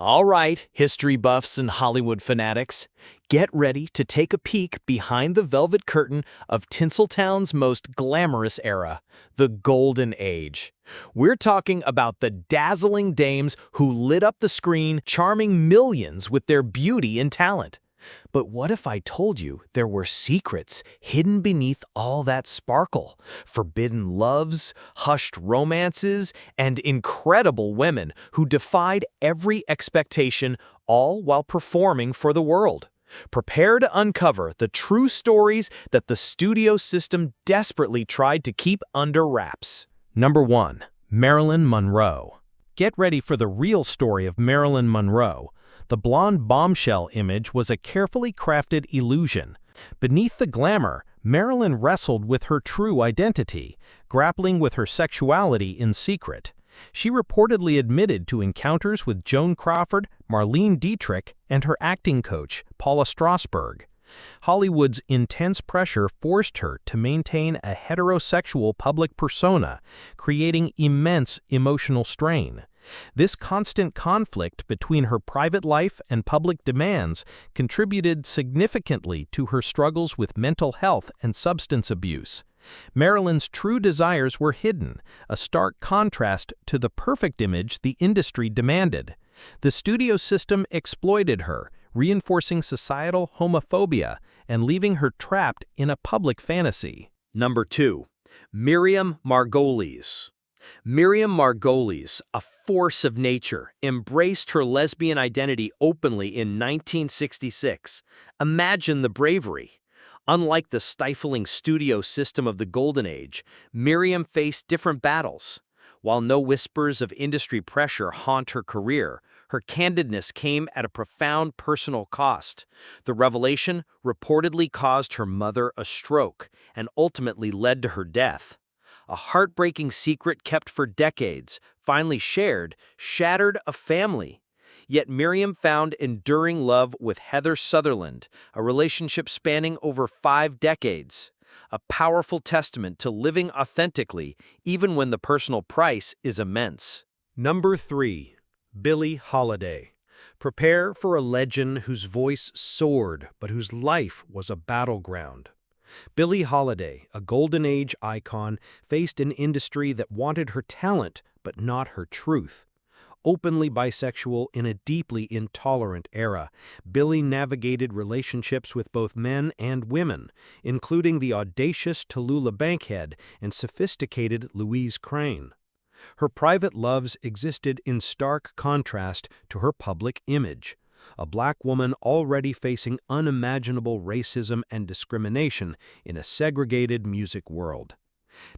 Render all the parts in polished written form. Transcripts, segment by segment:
All right, history buffs and Hollywood fanatics, get ready to take a peek behind the velvet curtain of Tinseltown's most glamorous era, the Golden Age. We're talking about the dazzling dames who lit up the screen, charming millions with their beauty and talent. But what if I told you there were secrets hidden beneath all that sparkle? Forbidden loves, hushed romances, and incredible women who defied every expectation, all while performing for the world. Prepare to uncover the true stories that the studio system desperately tried to keep under wraps. Number 1. Marilyn Monroe. Get ready for the real story of Marilyn Monroe. The blonde bombshell image was a carefully crafted illusion. Beneath the glamour, Marilyn wrestled with her true identity, grappling with her sexuality in secret. She reportedly admitted to encounters with Joan Crawford, Marlene Dietrich, and her acting coach, Paula Strasberg. Hollywood's intense pressure forced her to maintain a heterosexual public persona, creating immense emotional strain. This constant conflict between her private life and public demands contributed significantly to her struggles with mental health and substance abuse. Marilyn's true desires were hidden, a stark contrast to the perfect image the industry demanded. The studio system exploited her, reinforcing societal homophobia and leaving her trapped in a public fantasy. Number 2. Miriam Margolles. Miriam Margolles, a force of nature, embraced her lesbian identity openly in 1966. Imagine the bravery. Unlike the stifling studio system of the Golden Age, Miriam faced different battles. While no whispers of industry pressure haunt her career, her candidness came at a profound personal cost. The revelation reportedly caused her mother a stroke and ultimately led to her death. A heartbreaking secret kept for decades, finally shared, shattered a family. Yet Miriam found enduring love with Heather Sutherland, a relationship spanning over 5 decades. A powerful testament to living authentically, even when the personal price is immense. Number 3. Billie Holiday. Prepare for a legend whose voice soared, but whose life was a battleground. Billie Holiday, a Golden Age icon, faced an industry that wanted her talent but not her truth. Openly bisexual in a deeply intolerant era, Billie navigated relationships with both men and women, including the audacious Tallulah Bankhead and sophisticated Louise Crane. Her private loves existed in stark contrast to her public image. A black woman already facing unimaginable racism and discrimination in a segregated music world.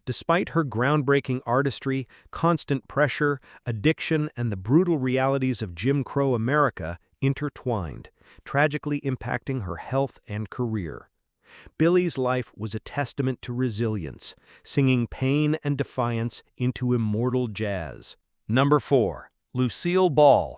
Despite her groundbreaking artistry, constant pressure, addiction, and the brutal realities of Jim Crow America intertwined, tragically impacting her health and career. Billie's life was a testament to resilience, singing pain and defiance into immortal jazz. Number 4. Lucille Ball.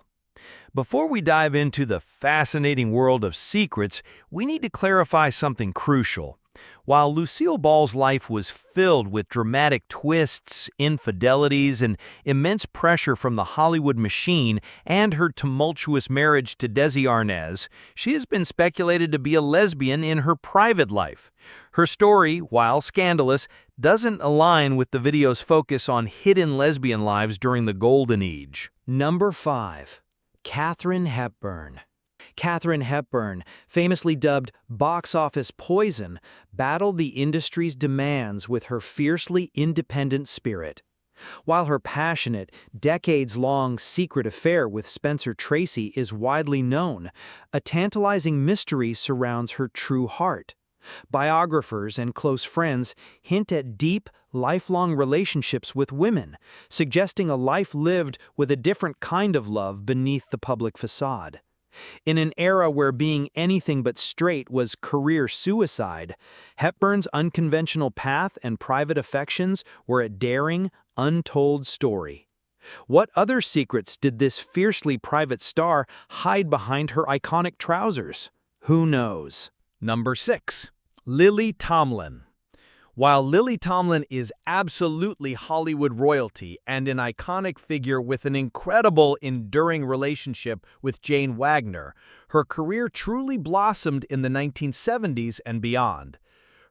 Before we dive into the fascinating world of secrets, we need to clarify something crucial. While Lucille Ball's life was filled with dramatic twists, infidelities, and immense pressure from the Hollywood machine and her tumultuous marriage to Desi Arnaz, she has been speculated to be a lesbian in her private life. Her story, while scandalous, doesn't align with the video's focus on hidden lesbian lives during the Golden Age. Number 5. Katharine Hepburn. Katharine Hepburn, famously dubbed box office poison, battled the industry's demands with her fiercely independent spirit. While her passionate, decades-long secret affair with Spencer Tracy is widely known, a tantalizing mystery surrounds her true heart. Biographers and close friends hint at deep, lifelong relationships with women, suggesting a life lived with a different kind of love beneath the public facade. In an era where being anything but straight was career suicide, Hepburn's unconventional path and private affections were a daring, untold story. What other secrets did this fiercely private star hide behind her iconic trousers? Who knows? Number 6. Lily Tomlin. While Lily Tomlin is absolutely Hollywood royalty and an iconic figure with an incredible, enduring relationship with Jane Wagner, her career truly blossomed in the 1970s and beyond.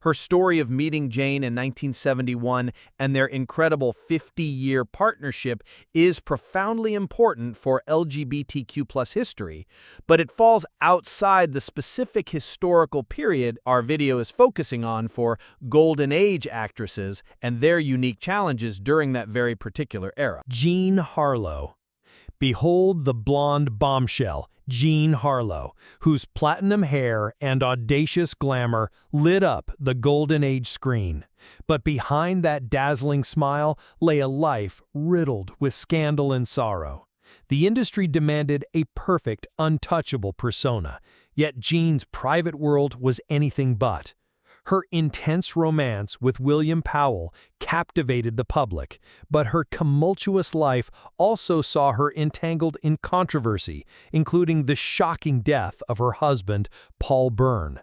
Her story of meeting Jane in 1971 and their incredible 50-year partnership is profoundly important for LGBTQ+ history, but it falls outside the specific historical period our video is focusing on for Golden Age actresses and their unique challenges during that very particular era. Jean Harlo. Behold the blonde bombshell, Jean Harlo, whose platinum hair and audacious glamour lit up the Golden Age screen. But behind that dazzling smile lay a life riddled with scandal and sorrow. The industry demanded a perfect, untouchable persona, yet Jean's private world was anything but. Her intense romance with William Powell captivated the public, but her tumultuous life also saw her entangled in controversy, including the shocking death of her husband, Paul Byrne.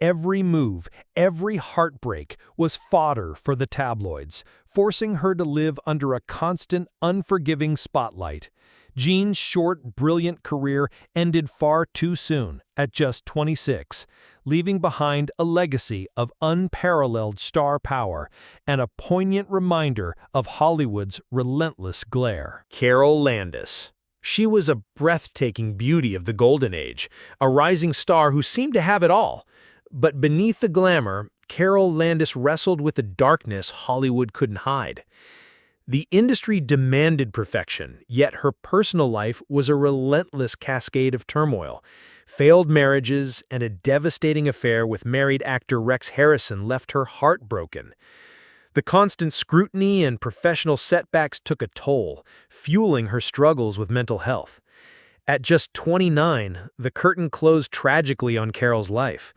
Every move, every heartbreak was fodder for the tabloids, forcing her to live under a constant, unforgiving spotlight. Jean's short, brilliant career ended far too soon, at just 26, leaving behind a legacy of unparalleled star power and a poignant reminder of Hollywood's relentless glare. Carol Landis. She was a breathtaking beauty of the Golden Age, a rising star who seemed to have it all. But beneath the glamour, Carol Landis wrestled with the darkness Hollywood couldn't hide. The industry demanded perfection, yet her personal life was a relentless cascade of turmoil. Failed marriages and a devastating affair with married actor Rex Harrison left her heartbroken. The constant scrutiny and professional setbacks took a toll, fueling her struggles with mental health. At just 29, the curtain closed tragically on Carol's life.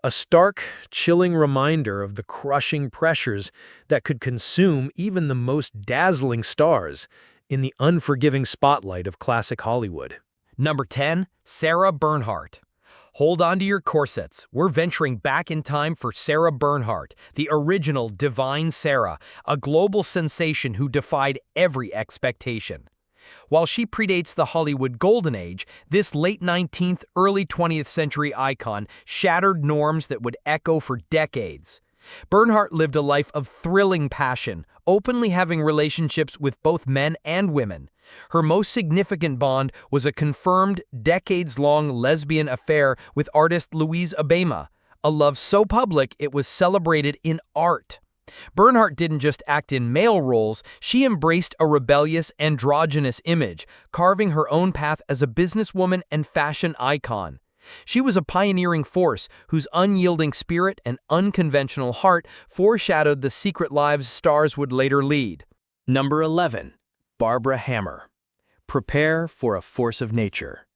A stark, chilling reminder of the crushing pressures that could consume even the most dazzling stars in the unforgiving spotlight of classic Hollywood. Number 10, Sarah Bernhardt. Hold on to your corsets. We're venturing back in time for Sarah Bernhardt, the original Divine Sarah, a global sensation who defied every expectation. While she predates the Hollywood Golden Age, this late 19th, early 20th century icon shattered norms that would echo for decades. Bernhardt lived a life of thrilling passion, openly having relationships with both men and women. Her most significant bond was a confirmed, decades-long lesbian affair with artist Louise Obama, a love so public it was celebrated in art. Bernhardt didn't just act in male roles, she embraced a rebellious, androgynous image, carving her own path as a businesswoman and fashion icon. She was a pioneering force whose unyielding spirit and unconventional heart foreshadowed the secret lives stars would later lead. Number 11. Barbara Hammer. Prepare for a force of nature.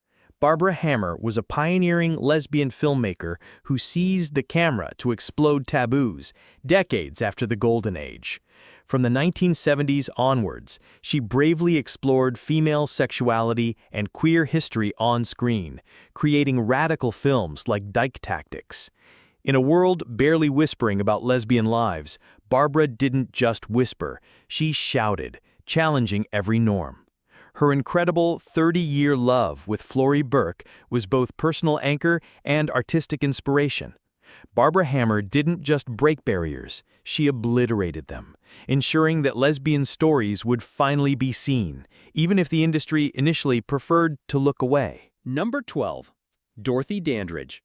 Barbara Hammer was a pioneering lesbian filmmaker who seized the camera to explode taboos decades after the Golden Age. From the 1970s onwards, she bravely explored female sexuality and queer history on screen, creating radical films like Dyke Tactics. In a world barely whispering about lesbian lives, Barbara didn't just whisper, she shouted, challenging every norm. Her incredible 30-year love with Florrie Burke was both personal anchor and artistic inspiration. Barbara Hammer didn't just break barriers, she obliterated them, ensuring that lesbian stories would finally be seen, even if the industry initially preferred to look away. Number 12. Dorothy Dandridge.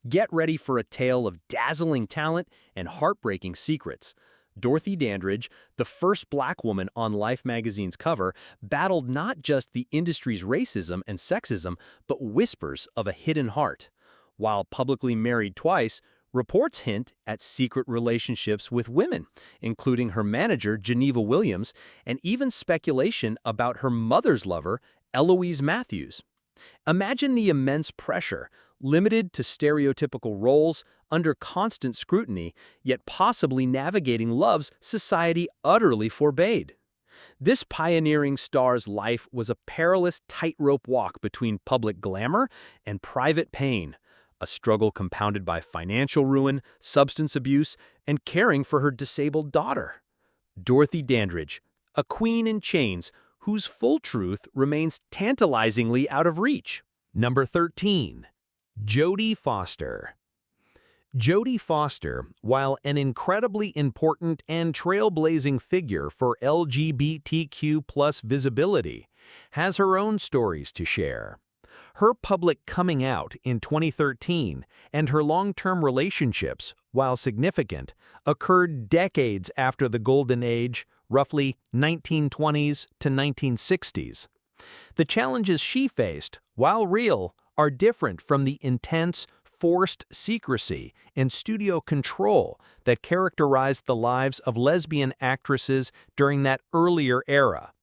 Get ready for a tale of dazzling talent and heartbreaking secrets. Dorothy Dandridge, the first black woman on Life magazine's cover, battled not just the industry's racism and sexism, but whispers of a hidden heart. While publicly married twice, reports hint at secret relationships with women, including her manager, Geneva Williams, and even speculation about her mother's lover, Eloise Matthews. Imagine the immense pressure, limited to stereotypical roles, under constant scrutiny, yet possibly navigating loves society utterly forbade. This pioneering star's life was a perilous tightrope walk between public glamour and private pain, a struggle compounded by financial ruin, substance abuse, and caring for her disabled daughter. Dorothy Dandridge, a queen in chains whose full truth remains tantalizingly out of reach. Number 13. Jodie Foster. Jodie Foster, while an incredibly important and trailblazing figure for LGBTQ+ visibility, has her own stories to share. Her public coming out in 2013 and her long-term relationships, while significant, occurred decades after the Golden Age, roughly 1920s to 1960s. The challenges she faced, while real, are different from the intense, forced secrecy and studio control that characterized the lives of lesbian actresses during that earlier era.